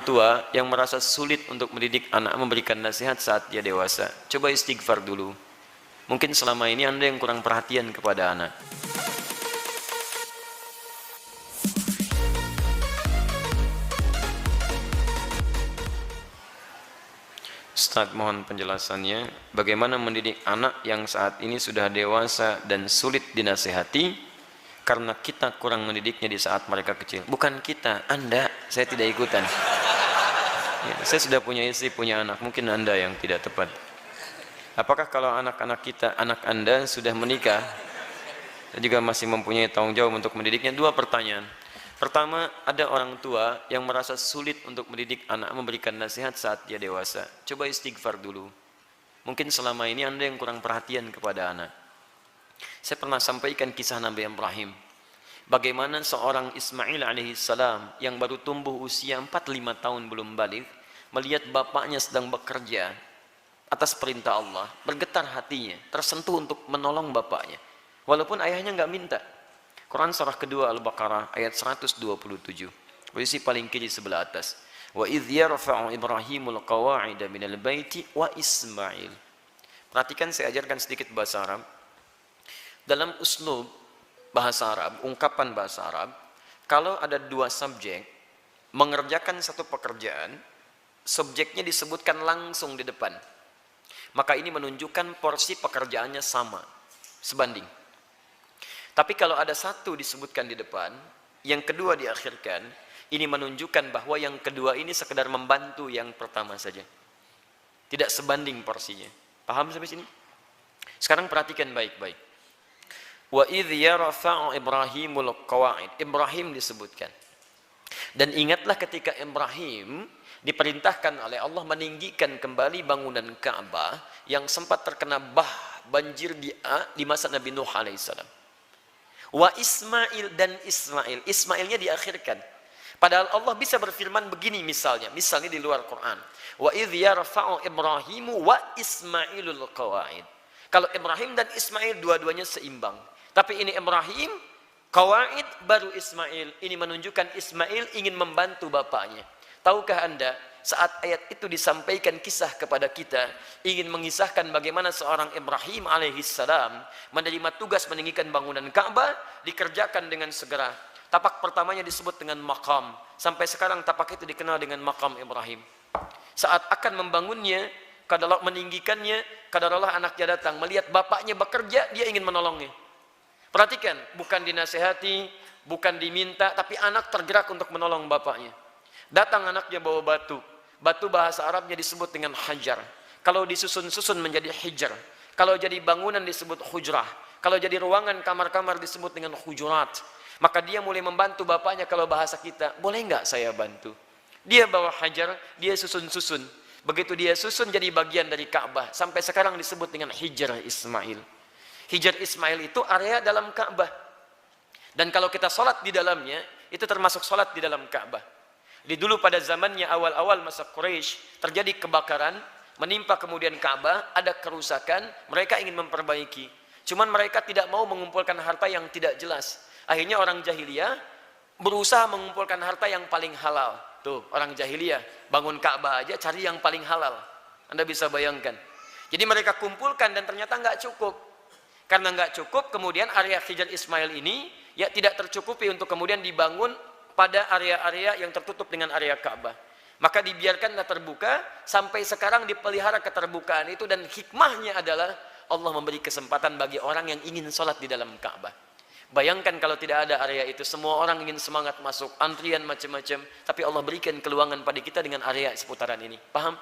tua yang merasa sulit untuk mendidik anak, memberikan nasihat saat dia dewasa, coba istighfar dulu. Mungkin selama ini Anda yang kurang perhatian kepada anak. Ustaz, mohon penjelasannya, bagaimana mendidik anak yang saat ini sudah dewasa dan sulit dinasihati karena kita kurang mendidiknya di saat mereka kecil. Bukan kita, Anda, saya tidak ikutan. Ya, saya sudah punya istri, punya anak, mungkin Anda yang tidak tepat. Apakah kalau anak-anak kita, anak Anda sudah menikah, dan juga masih mempunyai tanggung jawab untuk mendidiknya? Dua pertanyaan. Pertama, ada orang tua yang merasa sulit untuk mendidik anak, memberikan nasihat saat dia dewasa. Coba istighfar dulu. Mungkin selama ini Anda yang kurang perhatian kepada anak. Saya pernah sampaikan kisah Nabi Ibrahim. Bagaimana seorang Ismail alaihissalam yang baru tumbuh usia 4-5 tahun belum balik, melihat bapaknya sedang bekerja atas perintah Allah, bergetar hatinya, tersentuh untuk menolong bapaknya. Walaupun ayahnya nggak minta. Quran surah kedua Al-Baqarah ayat 127. Posisi paling kiri sebelah atas. Wa idh yarfa'u Ibrahimul qawa'ida minal baiti wa Ismail. Perhatikan, saya ajarkan sedikit bahasa Arab. Dalam uslub bahasa Arab, ungkapan bahasa Arab, kalau ada dua subjek mengerjakan satu pekerjaan, subjeknya disebutkan langsung di depan. Maka ini menunjukkan porsi pekerjaannya sama, sebanding. Tapi kalau ada satu disebutkan di depan, yang kedua diakhirkan, ini menunjukkan bahwa yang kedua ini sekedar membantu yang pertama saja. Tidak sebanding porsinya. Paham sampai sini? Sekarang perhatikan baik-baik. Wa idh yarfa'u Ibrahimul qawa'id. Ibrahim disebutkan. Dan ingatlah ketika Ibrahim diperintahkan oleh Allah meninggikan kembali bangunan Ka'bah yang sempat terkena banjir di masa Nabi Nuh alaihissalam. Wa Ismail, dan Ismail. Ismailnya diakhirkan. Padahal Allah bisa berfirman begini misalnya di luar Quran. Wa idh yarfa'u Ibrahimu wa Ismailul qawa'id. Kalau Ibrahim dan Ismail dua-duanya seimbang. Tapi ini Ibrahim, qawaid, baru Ismail. Ini menunjukkan Ismail ingin membantu bapaknya. Tahukah Anda, saat ayat itu disampaikan kisah kepada kita, ingin mengisahkan bagaimana seorang Ibrahim alaihissalam menerima tugas meninggikan bangunan Ka'bah, dikerjakan dengan segera. Tapak pertamanya disebut dengan maqam. Sampai sekarang tapak itu dikenal dengan maqam Ibrahim. Saat akan membangunnya, kadarullah meninggikannya, kadarullah anaknya datang. Melihat bapaknya bekerja, dia ingin menolongnya. Perhatikan, bukan dinasehati, bukan diminta, tapi anak tergerak untuk menolong bapaknya. Datang anaknya bawa batu. Batu bahasa Arabnya disebut dengan hajar. Kalau disusun-susun menjadi hijar. Kalau jadi bangunan disebut hujrah. Kalau jadi ruangan kamar-kamar disebut dengan hujurat. Maka dia mulai membantu bapaknya. Kalau bahasa kita, boleh nggak saya bantu? Dia bawa hajar, dia susun-susun. Begitu dia susun jadi bagian dari Ka'bah. Sampai sekarang disebut dengan Hijr Ismail. Hijr Ismail itu area dalam Ka'bah. Dan kalau kita sholat di dalamnya, itu termasuk sholat di dalam Ka'bah. Di dulu pada zamannya awal-awal masa Quraisy, terjadi kebakaran, menimpa kemudian Ka'bah, ada kerusakan, mereka ingin memperbaiki. Cuman mereka tidak mau mengumpulkan harta yang tidak jelas. Akhirnya orang jahiliyah berusaha mengumpulkan harta yang paling halal. Tuh, orang jahiliyah bangun Ka'bah aja cari yang paling halal. Anda bisa bayangkan. Jadi mereka kumpulkan dan ternyata nggak cukup. Karena nggak cukup, kemudian area Hijr Ismail ini ya tidak tercukupi untuk kemudian dibangun pada area-area yang tertutup dengan area Ka'bah. Maka dibiarkanlah terbuka, sampai sekarang dipelihara keterbukaan itu, dan hikmahnya adalah Allah memberi kesempatan bagi orang yang ingin sholat di dalam Ka'bah. Bayangkan kalau tidak ada area itu, semua orang ingin semangat masuk, antrian macam-macam, tapi Allah berikan keluangan pada kita dengan area seputaran ini. Paham?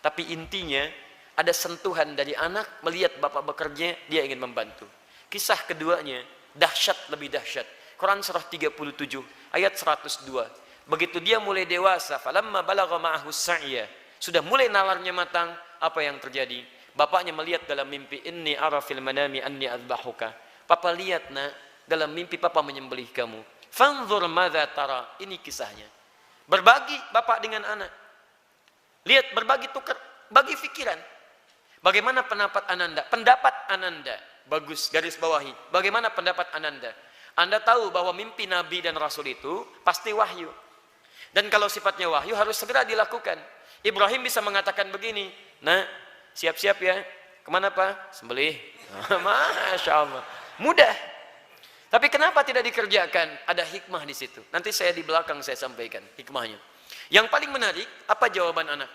Tapi intinya, ada sentuhan dari anak, melihat bapak bekerja, dia ingin membantu. Kisah keduanya, dahsyat lebih dahsyat. Quran surah 37, ayat 102. Begitu dia mulai dewasa, falamma balagha ma'ahu sa'ya, sudah mulai nalarnya matang, apa yang terjadi? Bapaknya melihat dalam mimpi, inni ara fil manami anni adbahuka. Papa lihat nak, dalam mimpi papa menyembelih kamu. Fanzur madza tara. Ini kisahnya. Berbagi bapak dengan anak. Lihat, berbagi, tukar, bagi pikiran. Bagaimana pendapat Ananda? Pendapat Ananda. Bagus, garis bawahi. Bagaimana pendapat Ananda? Anda tahu bahwa mimpi Nabi dan Rasul itu pasti wahyu. Dan kalau sifatnya wahyu harus segera dilakukan. Ibrahim bisa mengatakan begini, nah siap-siap ya, kemana Pak? Sembelih. Masya Allah, mudah. Tapi kenapa tidak dikerjakan? Ada hikmah di situ. Nanti saya di belakang saya sampaikan hikmahnya. Yang paling menarik, apa jawaban anak?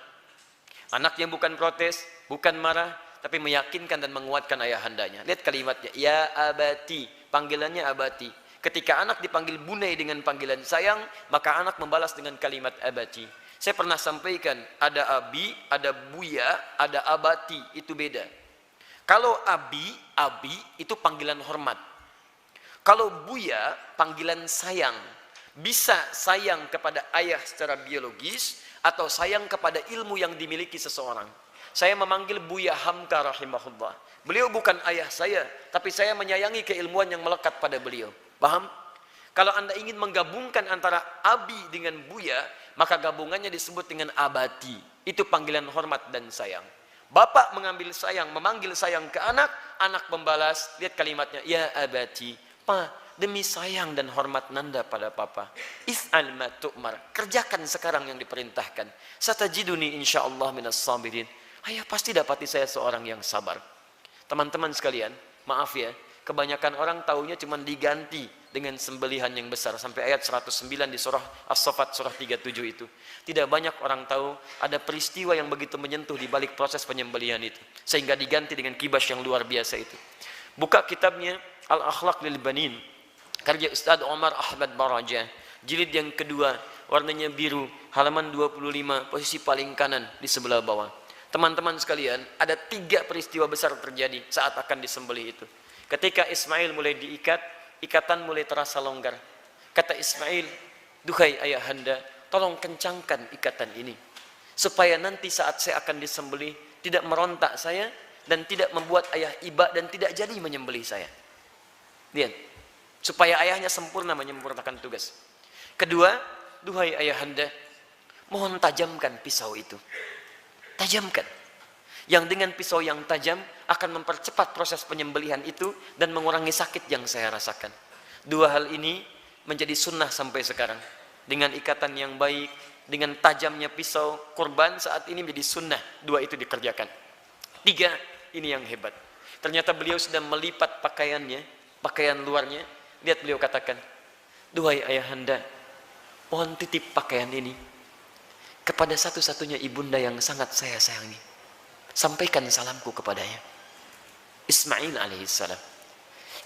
Anak yang bukan protes, bukan marah, tapi meyakinkan dan menguatkan ayahandanya. Lihat kalimatnya, ya abati, panggilannya abati. Ketika anak dipanggil bunai dengan panggilan sayang, maka anak membalas dengan kalimat abati. Saya pernah sampaikan, ada abi, ada buya, ada abati, itu beda. Kalau abi itu panggilan hormat. Kalau buya, panggilan sayang. Bisa sayang kepada ayah secara biologis, atau sayang kepada ilmu yang dimiliki seseorang. Saya memanggil Buya Hamka rahimahullah. Beliau bukan ayah saya, tapi saya menyayangi keilmuan yang melekat pada beliau. Paham? Kalau Anda ingin menggabungkan antara abi dengan Buya, maka gabungannya disebut dengan abati. Itu panggilan hormat dan sayang. Bapak memanggil sayang ke anak, anak membalas, lihat kalimatnya, ya abati, Pak, demi sayang dan hormat Nanda pada papa, if'al ma tu'mar, kerjakan sekarang yang diperintahkan. Satajiduni insyaallah minas sabirin. Ayah pasti dapati saya seorang yang sabar. Teman-teman sekalian, maaf ya, kebanyakan orang taunya cuma diganti dengan sembelihan yang besar sampai ayat 109 di surah As-Saffat surah 37 itu. Tidak banyak orang tahu ada peristiwa yang begitu menyentuh di balik proses penyembelihan itu sehingga diganti dengan kibas yang luar biasa itu. Buka kitabnya Al-Akhlaq lil Banin karya Ustaz Omar Ahmad Baraja, jilid yang kedua, warnanya biru, halaman 25, posisi paling kanan di sebelah bawah. Teman-teman sekalian, ada 3 peristiwa besar terjadi saat akan disembelih itu. Ketika Ismail mulai diikat, ikatan mulai terasa longgar. Kata Ismail, duhai ayahanda, tolong kencangkan ikatan ini, supaya nanti saat saya akan disembelih, tidak merontak saya, dan tidak membuat ayah iba dan tidak jadi menyembelih saya. Lihat, supaya ayahnya sempurna menyempurnakan tugas. Kedua, duhai ayahanda, mohon tajamkan pisau itu. Tajamkan. Yang dengan pisau yang tajam akan mempercepat proses penyembelihan itu dan mengurangi sakit yang saya rasakan. 2 hal ini menjadi sunnah sampai sekarang. Dengan ikatan yang baik, dengan tajamnya pisau kurban saat ini menjadi sunnah. 2 itu dikerjakan. 3, ini yang hebat. Ternyata beliau sudah melipat pakaiannya, pakaian luarnya. Lihat beliau katakan, duhai ayahanda, mohon titip pakaian ini kepada satu-satunya ibunda yang sangat saya sayangi. Sampaikan salamku kepadanya. Ismail alaihissalam.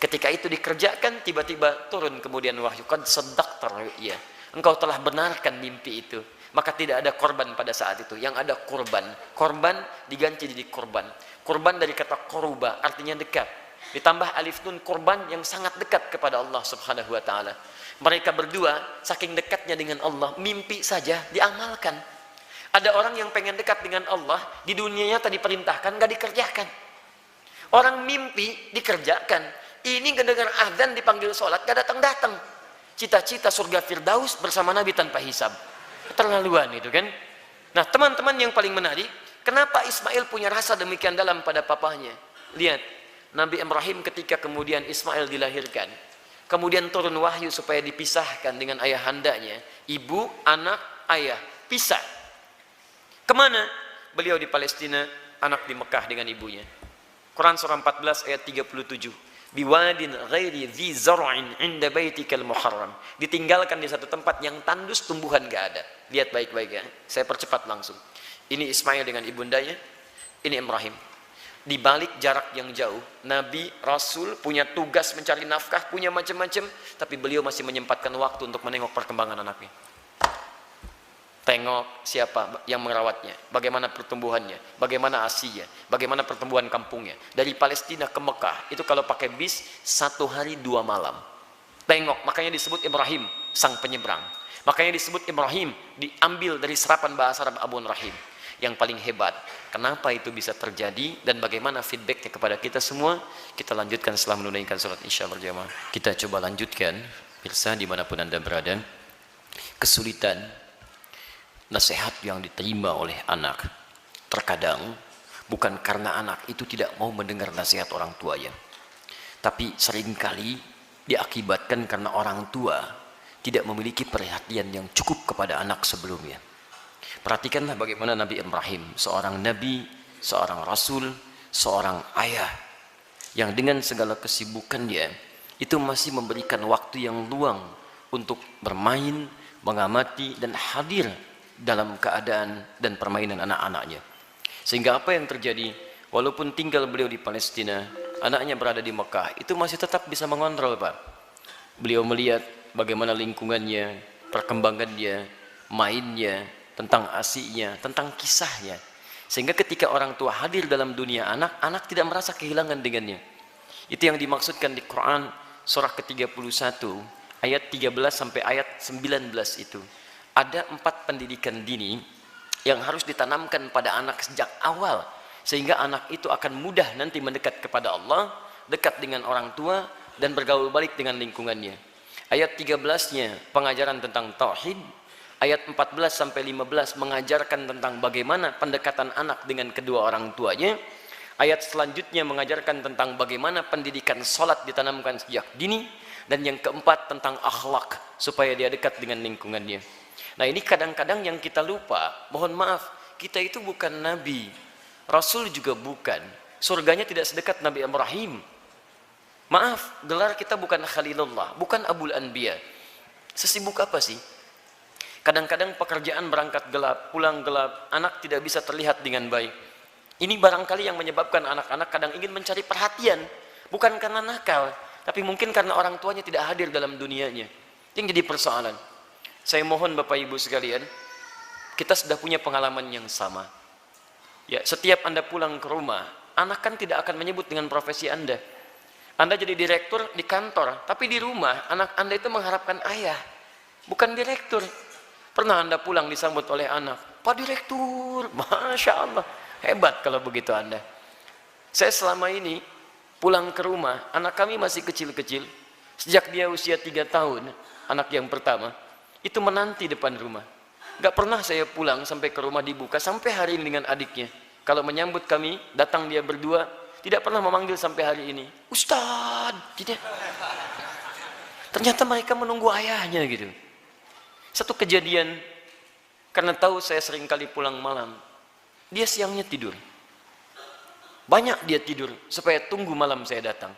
Ketika itu dikerjakan, tiba-tiba turun kemudian wahyu. Qad saddaqta ru'ya. Engkau telah benarkan mimpi itu. Maka tidak ada korban pada saat itu. Yang ada korban. Korban diganti jadi korban. Korban dari kata koruba, artinya dekat. Ditambah alif nun, korban yang sangat dekat kepada Allah subhanahu wa ta'ala. Mereka berdua saking dekatnya dengan Allah, mimpi saja diamalkan. Ada orang yang pengen dekat dengan Allah, di dunianya tadi perintahkan, gak dikerjakan. Orang mimpi dikerjakan. Ini gak dengar azan dipanggil sholat, gak datang-datang. Cita-cita surga Firdaus bersama Nabi tanpa hisab. Keterlaluan itu kan. Nah teman-teman yang paling menarik, kenapa Ismail punya rasa demikian dalam pada papahnya? Lihat, Nabi Ibrahim ketika kemudian Ismail dilahirkan, kemudian turun wahyu supaya dipisahkan dengan ayahandanya. Ibu, anak, ayah, pisah. Kemana? Beliau di Palestina, anak di Mekah dengan ibunya. Quran surah 14 ayat 37. Biwadin ghairi dhi zar'in inda baitikal muharram. Ditinggalkan di satu tempat yang tandus tumbuhan gak ada. Lihat baik-baik ya. Saya percepat langsung. Ini Ismail dengan ibundanya, ini Ibrahim. Di balik jarak yang jauh, Nabi, Rasul punya tugas mencari nafkah, punya macam-macam, tapi beliau masih menyempatkan waktu untuk menengok perkembangan anaknya. Tengok siapa yang merawatnya, bagaimana pertumbuhannya, bagaimana asinya, bagaimana pertumbuhan kampungnya. Dari Palestina ke Mekah, itu kalau pakai bis, 1 hari 2 malam. Tengok, makanya disebut Ibrahim, sang penyeberang. Makanya disebut Ibrahim, diambil dari serapan bahasa Arab Abun Rahim. Yang paling hebat, kenapa itu bisa terjadi dan bagaimana feedbacknya kepada kita semua, kita lanjutkan setelah menunaikan sholat isya berjamaah. Kita coba lanjutkan, pemirsa dimanapun Anda berada. Kesulitan nasihat yang diterima oleh anak terkadang bukan karena anak itu tidak mau mendengar nasihat orang tuanya, tapi seringkali diakibatkan karena orang tua tidak memiliki perhatian yang cukup kepada anak sebelumnya. Perhatikanlah bagaimana Nabi Ibrahim, seorang nabi, seorang rasul, seorang ayah, yang dengan segala kesibukannya itu masih memberikan waktu yang luang untuk bermain, mengamati, dan hadir dalam keadaan dan permainan anak-anaknya. Sehingga apa yang terjadi, walaupun tinggal beliau di Palestina, anaknya berada di Mekah, itu masih tetap bisa mengontrol, Pak. Beliau melihat bagaimana lingkungannya, perkembangannya, mainnya, tentang asiknya, tentang kisahnya. Sehingga ketika orang tua hadir dalam dunia anak, anak tidak merasa kehilangan dengannya. Itu yang dimaksudkan di Quran surah ke-31 ayat 13 sampai ayat 19 itu. Ada 4 pendidikan dini yang harus ditanamkan pada anak sejak awal, sehingga anak itu akan mudah nanti mendekat kepada Allah, dekat dengan orang tua, dan bergaul balik dengan lingkungannya. Ayat 13-nya pengajaran tentang tauhid, ayat 14 sampai 15 mengajarkan tentang bagaimana pendekatan anak dengan kedua orang tuanya. Ayat selanjutnya mengajarkan tentang bagaimana pendidikan salat ditanamkan sejak dini, dan yang keempat tentang akhlak supaya dia dekat dengan lingkungannya. Nah, ini kadang-kadang yang kita lupa. Mohon maaf, kita itu bukan nabi, rasul juga bukan. Surganya tidak sedekat Nabi Ibrahim. Maaf, gelar kita bukan Khalilullah, bukan Abul Anbiya. Sesibuk apa sih? Kadang-kadang pekerjaan berangkat gelap, pulang gelap, anak tidak bisa terlihat dengan baik. Ini barangkali yang menyebabkan anak-anak kadang ingin mencari perhatian, bukan karena nakal, tapi mungkin karena orang tuanya tidak hadir dalam dunianya. Yang jadi persoalan. Saya mohon Bapak Ibu sekalian, kita sudah punya pengalaman yang sama. Ya, setiap Anda pulang ke rumah, anak kan tidak akan menyebut dengan profesi Anda. Anda jadi direktur di kantor, tapi di rumah anak Anda itu mengharapkan ayah, bukan direktur. Pernah Anda pulang disambut oleh anak, Pak Direktur, Masya Allah, hebat kalau begitu Anda. Saya selama ini pulang ke rumah, anak kami masih kecil-kecil, sejak dia usia 3 tahun, anak yang pertama, itu menanti depan rumah. Gak pernah saya pulang sampai ke rumah dibuka, sampai hari ini dengan adiknya. Kalau menyambut kami, datang dia berdua, tidak pernah memanggil sampai hari ini, Ustadz, tidak. Ternyata mereka menunggu ayahnya gitu. Satu kejadian, karena tahu saya sering kali pulang malam, dia siangnya tidur. Banyak dia tidur, supaya tunggu malam saya datang.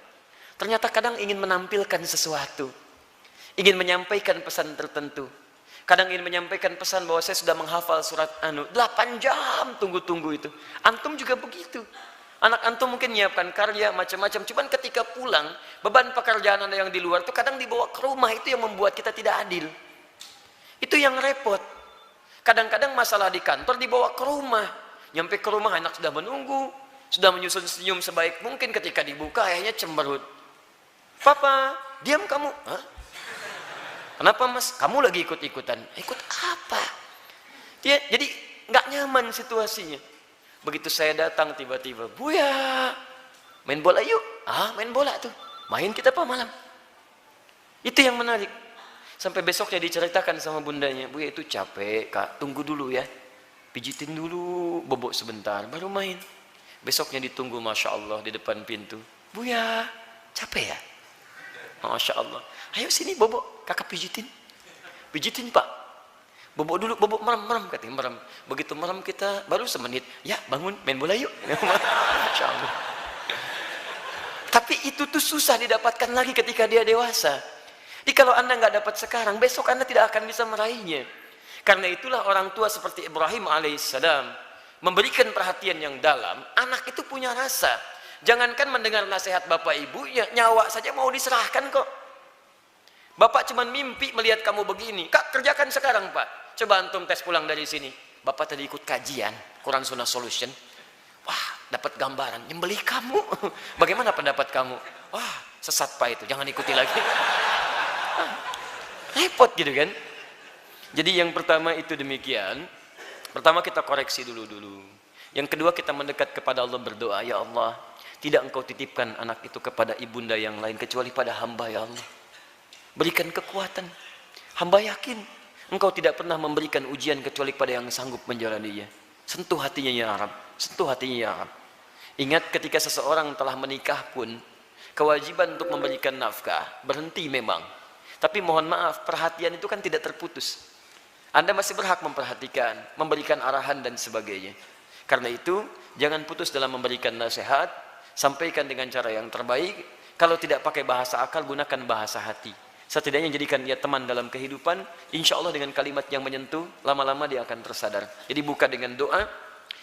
Ternyata kadang ingin menampilkan sesuatu, ingin menyampaikan pesan tertentu. Kadang ingin menyampaikan pesan bahwa saya sudah menghafal surat 8 jam tunggu-tunggu itu. Antum juga begitu. Anak antum mungkin menyiapkan karya macam-macam, cuman ketika pulang, beban pekerjaan Anda yang di luar itu kadang dibawa ke rumah, itu yang membuat kita tidak adil. Itu yang repot. Kadang-kadang masalah di kantor dibawa ke rumah. Nyampe ke rumah anak sudah menunggu, sudah menyusun senyum sebaik mungkin, ketika dibuka ayahnya cemberut. Papa, diam kamu. Hah? Kenapa mas? Kamu lagi ikut-ikutan. Ikut apa? Dia jadi nggak nyaman situasinya. Begitu saya datang tiba-tiba, Buya, main bola yuk. Ah, main bola tuh. Main kita apa malam? Itu yang menarik. Sampai besoknya diceritakan sama bundanya, Buya itu capek kak, tunggu dulu ya. Pijitin dulu, bobok sebentar, baru main. Besoknya ditunggu, Masya Allah, di depan pintu. Buya, capek ya? Masya Allah. Ayo sini bobok, kakak pijitin. Pijitin pak. Bobok dulu, bobok merem, katanya merem. Begitu merem kita, baru semenit. Ya bangun, main bola yuk. Masya Allah. Tapi itu tuh susah didapatkan lagi ketika dia dewasa. Jadi kalau Anda nggak dapat sekarang, besok Anda tidak akan bisa meraihnya. Karena itulah orang tua seperti Ibrahim alaihissalam memberikan perhatian yang dalam. Anak itu punya rasa. Jangankan mendengar nasihat bapak ibu, ya nyawa saja mau diserahkan kok. Bapak cuma mimpi melihat kamu begini. Kak, kerjakan sekarang pak. Coba antum tes pulang dari sini. Bapak tadi ikut kajian Quran Sunnah Solution. Wah, dapat gambaran nyembelih kamu. Bagaimana pendapat kamu? Wah, sesat pak itu, jangan ikuti lagi. Repot gitu kan. Jadi yang pertama itu demikian. Pertama kita koreksi dulu. Yang kedua kita mendekat kepada Allah, berdoa, ya Allah, tidak engkau titipkan anak itu kepada ibunda yang lain kecuali pada hamba, ya Allah. Berikan kekuatan. Hamba yakin engkau tidak pernah memberikan ujian kecuali pada yang sanggup menjalaninya. Sentuh hatinya ya Rabb, sentuh hatinya ya Rabb. Ingat ketika seseorang telah menikah pun, kewajiban untuk memberikan nafkah berhenti memang. Tapi mohon maaf, perhatian itu kan tidak terputus. Anda masih berhak memperhatikan, memberikan arahan dan sebagainya. Karena itu, jangan putus dalam memberikan nasihat, sampaikan dengan cara yang terbaik. Kalau tidak pakai bahasa akal, gunakan bahasa hati. Setidaknya jadikan dia teman dalam kehidupan, insya Allah dengan kalimat yang menyentuh, lama-lama dia akan tersadar. Jadi buka dengan doa,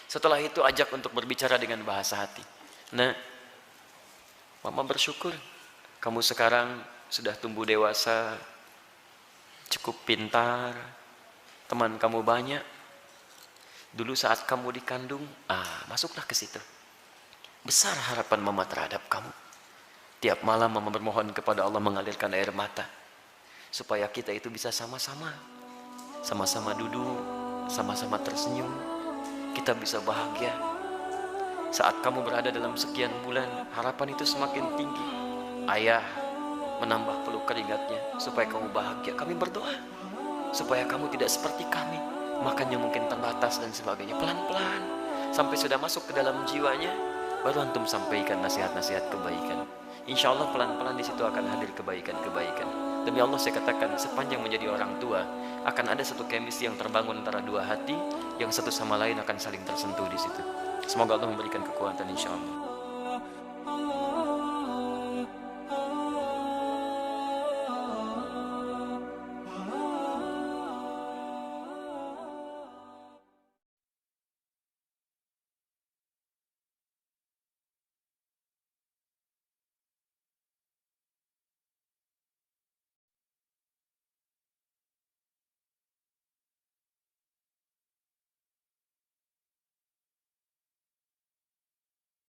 setelah itu ajak untuk berbicara dengan bahasa hati. Nah, mama bersyukur, kamu sekarang sudah tumbuh dewasa, cukup pintar, teman kamu banyak. Dulu saat kamu dikandung, masuklah ke situ. Besar harapan mama terhadap kamu. Tiap malam mama bermohon kepada Allah mengalirkan air mata, supaya kita itu bisa sama-sama duduk, sama-sama tersenyum, kita bisa bahagia. Saat kamu berada dalam sekian bulan, harapan itu semakin tinggi. Ayah menambah peluk keringatnya supaya kamu bahagia. Kami berdoa supaya kamu tidak seperti kami, makannya mungkin terbatas dan sebagainya. Pelan-pelan sampai sudah masuk ke dalam jiwanya, baru antum sampaikan nasihat-nasihat kebaikan. Insya Allah pelan-pelan di situ akan hadir kebaikan-kebaikan. Demi Allah saya katakan, sepanjang menjadi orang tua akan ada satu chemistry yang terbangun antara dua hati yang satu sama lain akan saling tersentuh di situ. Semoga Allah memberikan kekuatan insya Allah.